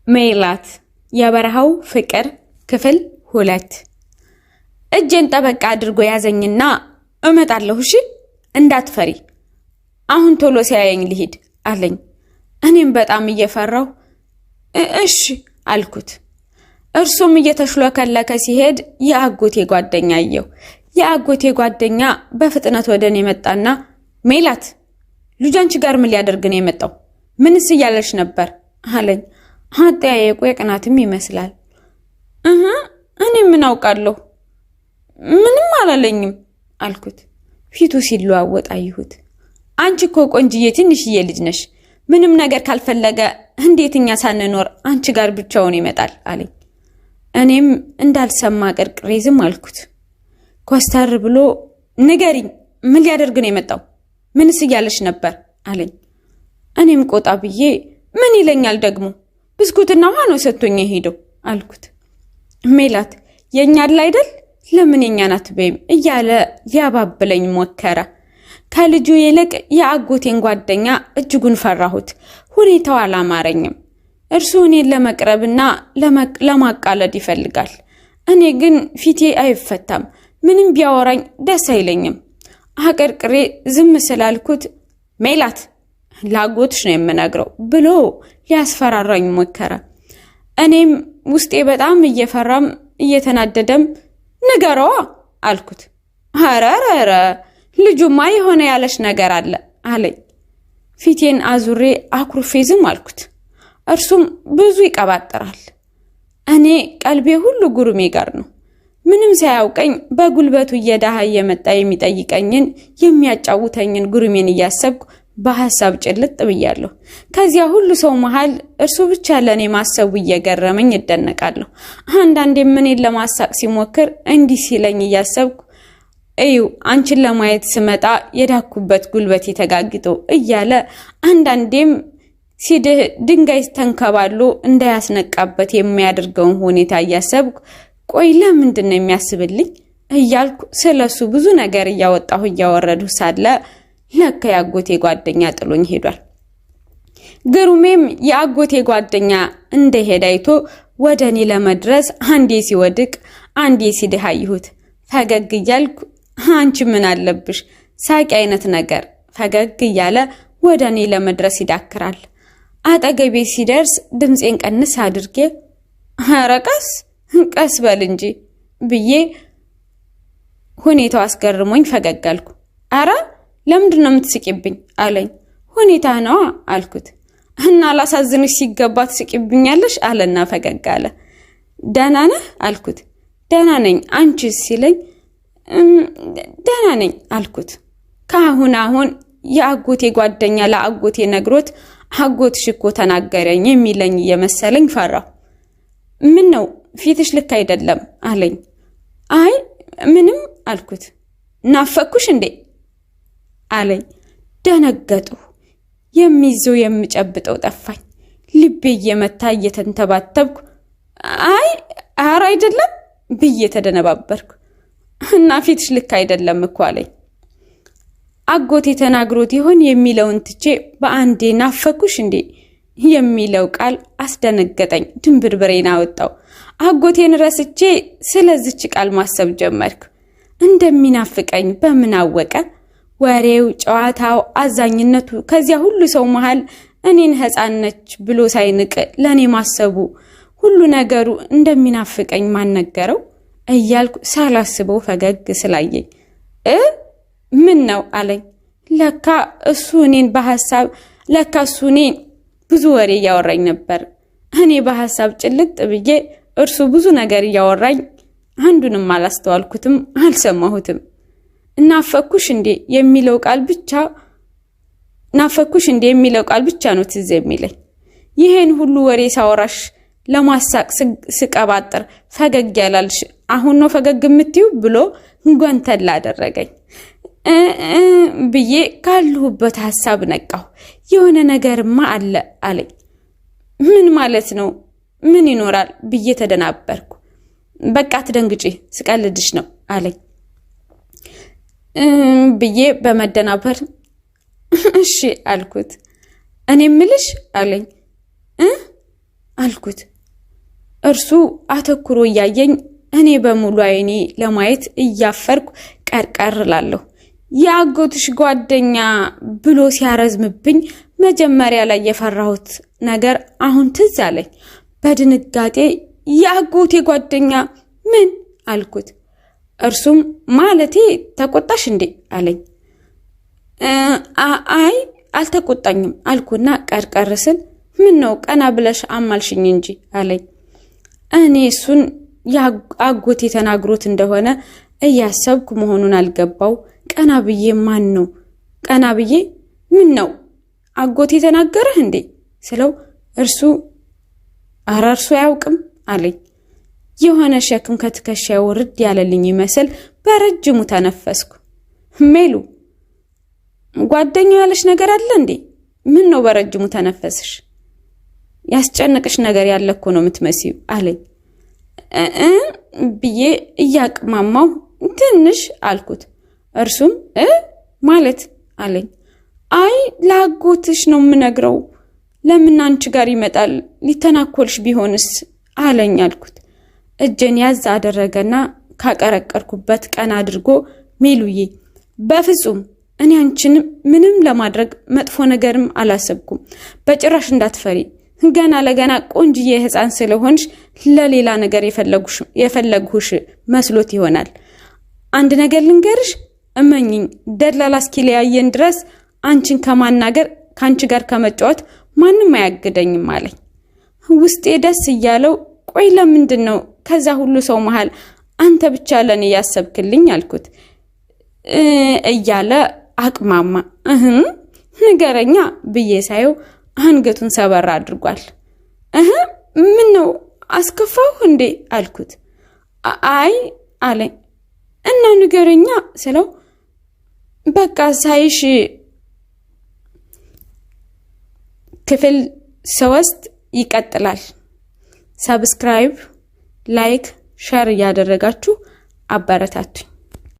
ሜላት የበረሃው ፍቅር ክፍል 2 እጄን ጠበቅ አድርጎ ያዘኝና እመጣለሁ እሺ እንዳትፈሪ አሁን ቶሎ ሲያየኝ ልሂድ አለኝ። እኔም በጣም እየፈራው እሺ አልኩት። እርሱም እየተሽሎከለከ ሲሄድ የአጎቴ ጓደኛ አየው። የአጎቴ ጓደኛ በፍጥነት ወደኔ መጣና ሜላት ልጅ አንቺ ጋር ምን ሊያደርግ ነው የመጣው? ምንስ እያለሽ ነበር አለኝ። አጠያየቁ የቅናትም ይመስላል። እኔ ምን አውቃለሁ ምንም አላለኝም አልኩት። ፊቱ ሲለዋወጥ አየሁት። አንቺ እኮ ቆንጅዬ ትንሽዬ ልጅ ነሽ። ምንም ነገር ካልፈለገ እንዴትኛ ሳንኖር አንቺ ጋር ብቻውን ይመጣል አለኝ። እኔም እንዳልሰማ ቅርቅሬ ዝም አልኩት። ኮስተር ብሎ ንገሪኝ ምን ሊያደርግ ነው የመጣው? ምንስ እያለሽ ነበር አለኝ። እኔም ቆጣ ብዬ ምን ይለኛል ደግሞ ብስኩትና ውሃ ነው ሰጥቶኝ ሄደው አልኩት። ሜላት የኛ አይደል ለምን የኛን አትበይም እያለ ሊያባብለኝ ሞከረ። ከልጁ ይልቅ የአጎቴን ጓደኛ እጅጉን ፈራሁት። ሁኔታው አላማረኝም። እርሱ እኔን ለመቅረብና ለማቃለድ ይፈልጋል። እኔ ግን ፊቴ አይፈታም። ምንም ቢያወራኝ ደስ አይለኝም። አቀርቅሬ ዝም ስላልኩት ሜላት ላጎትሽ ነው የምነግረው ብሎ ሊያስፈራራኝ ሞከረ። እኔም ውስጤ በጣም እየፈራም እየተናደደም ንገረዋ አልኩት። አረረረ ልጁማ የሆነ ያለሽ ነገር አለ አለኝ። ፊቴን አዙሬ አኩርፌ ዝም አልኩት። እርሱም ብዙ ይቀባጥራል። እኔ ቀልቤ ሁሉ ጉሩሜ ጋር ነው። ምንም ሳያውቀኝ በጉልበቱ እየዳሃ እየመጣ የሚጠይቀኝን የሚያጫውተኝን ጉሩሜን እያሰብኩ በሐሳብ ጭልጥ ብያለሁ። ከዚያ ሁሉ ሰው መሃል እርሱ ብቻ ለኔ ማሰቡ እየገረመኝ እደነቃለሁ። አንዳንዴም እኔን ለማሳቅ ሲሞክር እንዲህ ሲለኝ እያሰብኩ እዩ አንቺን ለማየት ስመጣ የዳኩበት ጉልበት የተጋግጦ እያለ አንዳንዴም ሲድህ ድንጋይ ተንከባሎ እንዳያስነቃበት የሚያደርገውን ሁኔታ እያሰብኩ ቆይ ለምንድን ነው የሚያስብልኝ እያልኩ ስለሱ ብዙ ነገር እያወጣሁ እያወረዱ ሳለ ለካ የአጎቴ ጓደኛ ጥሎኝ ሄዷል። ግሩሜም የአጎቴ ጓደኛ እንደሄደ አይቶ ወደኔ ለመድረስ አንዴ ሲወድቅ አንዴ ሲድህ አየሁት። ፈገግ እያልኩ አንቺ ምን አለብሽ ሳቂ አይነት ነገር ፈገግ እያለ ወደኔ ለመድረስ ይዳክራል። አጠገቤ ሲደርስ ድምጼን ቀንስ አድርጌ አረቀስ ቀስ በል እንጂ ብዬ ሁኔታው አስገርሞኝ ፈገግ አልኩ። አረ ለምንድን ነው የምትስቂብኝ አለኝ። ሁኔታ ነው አልኩት። እና ላሳዝንሽ ሲገባ ትስቂብኛለሽ አለና ፈገግ አለ። ደህና ነህ አልኩት። ደህና ነኝ አንቺስ ሲለኝ ደህና ነኝ አልኩት። አሁን የአጎቴ ጓደኛ ለአጎቴ ነግሮት አጎትሽ እኮ ተናገረኝ የሚለኝ እየመሰለኝ ፈራሁ። ምን ነው ፊትሽ ልክ አይደለም አለኝ። አይ ምንም አልኩት። ናፈኩሽ እንዴ አለኝ። ደነገጡ። የሚይዘው የምጨብጠው ጠፋኝ። ልቤ እየመታ እየተንተባተብኩ አይ አረ አይደለም ብዬ ተደነባበርኩ። እና ፊትሽ ልክ አይደለም እኮ አለኝ። አጎቴ ተናግሮት ይሆን የሚለውን ትቼ በአንዴ ናፈኩሽ እንዴ የሚለው ቃል አስደነገጠኝ። ድንብርብሬን አወጣው። አጎቴን ረስቼ ስለዚች ቃል ማሰብ ጀመርኩ። እንደሚናፍቀኝ በምን አወቀ? ወሬው፣ ጨዋታው፣ አዛኝነቱ ከዚያ ሁሉ ሰው መሃል እኔን ሕፃን ነች ብሎ ሳይንቅ ለኔ ማሰቡ ሁሉ ነገሩ እንደሚናፍቀኝ ማን ነገረው እያልኩ ሳላስበው ፈገግ ስላየኝ ምን ነው አለኝ። ለካ እሱ እኔን ብዙ ወሬ እያወራኝ ነበር። እኔ በሐሳብ ጭልጥ ብዬ እርሱ ብዙ ነገር እያወራኝ አንዱንም አላስተዋልኩትም አልሰማሁትም። ናፈኩሽ እንዴ የሚለው ቃል ብቻ ነው ትዝ የሚለኝ። ይሄን ሁሉ ወሬ ሳወራሽ ለማሳቅ ስቀባጥር ፈገግ ያላልሽ አሁን ነው ፈገግ የምትዩ ብሎ ጎንተል አደረገኝ። ብዬ ካለሁበት ሐሳብ ነቃሁ። የሆነ ነገርማ አለ አለኝ። ምን ማለት ነው? ምን ይኖራል ብዬ ተደናበርኩ። በቃ አትደንግጪ ስቀልድሽ ነው አለኝ። ብዬ በመደናበር እሺ አልኩት። እኔ ምልሽ አለኝ። አልኩት። እርሱ አተኩሮ እያየኝ እኔ በሙሉ አይኔ ለማየት እያፈርኩ ቀርቀር እላለሁ። የአጎትሽ ጓደኛ ብሎ ሲያረዝምብኝ መጀመሪያ ላይ የፈራሁት ነገር አሁን ትዝ አለኝ። በድንጋጤ የአጎቴ ጓደኛ ምን አልኩት። እርሱም ማለቴ ተቆጣሽ እንዴ አለኝ። አይ አልተቆጣኝም አልኩና ቀርቀር ስል ምን ነው ቀና ብለሽ አማልሽኝ እንጂ አለኝ። እኔ እሱን አጎቴ ተናግሮት እንደሆነ እያሰብኩ መሆኑን አልገባው። ቀና ብዬ ማን ነው ቀና ብዬ ምን ነው አጎቴ ተናገረህ እንዴ ስለው እርሱ አያውቅም አለኝ። የሆነ ሸክም ከትከሻዬ ወርድ ያለልኝ ይመስል በረጅሙ ተነፈስኩ። ሜሉ ጓደኛው ያለሽ ነገር አለ እንዴ? ምን ነው በረጅሙ ተነፈስሽ? ያስጨነቅሽ ነገር ያለ እኮ ነው የምትመስዪው አለኝ። ብዬ እያቅማማው ትንሽ አልኩት። እርሱም ማለት አለኝ። አይ ላጎትሽ ነው የምነግረው። ለምን አንቺ ጋር ይመጣል? ሊተናኮልሽ ቢሆንስ አለኝ አልኩት። እጄን ያዝ አደረገና ካቀረቀርኩበት ቀና አድርጎ ሜሉዬ በፍጹም እኔ አንቺን ምንም ለማድረግ መጥፎ ነገርም አላሰብኩም። በጭራሽ እንዳትፈሪ። ገና ለገና ቆንጅዬ ህፃን ስለሆንሽ ለሌላ ነገር የፈለግሁሽ መስሎት ይሆናል። አንድ ነገር ልንገርሽ፣ እመኚኝ ደላላ እስኪለያየን ድረስ አንቺን ከማናገር ካንቺ ጋር ከመጫወት ማንም አያግደኝም አለኝ። ውስጤ ደስ እያለው ቆይ ለምንድነው ከዛ ሁሉ ሰው መሃል አንተ ብቻ ለኔ ያሰብክልኝ አልኩት። እያለ አቅማማ ንገረኛ ብዬ ሳየው አንገቱን ሰበር አድርጓል። ምን ነው አስከፋው እንዴ አልኩት። አይ አለኝ። እና ንገረኛ ስለው በቃ ሳይሽ ክፍል 3 ይቀጥላል። ሰብስክራይብ፣ ላይክ፣ ሼር ያደረጋችሁ አበረታቱኝ።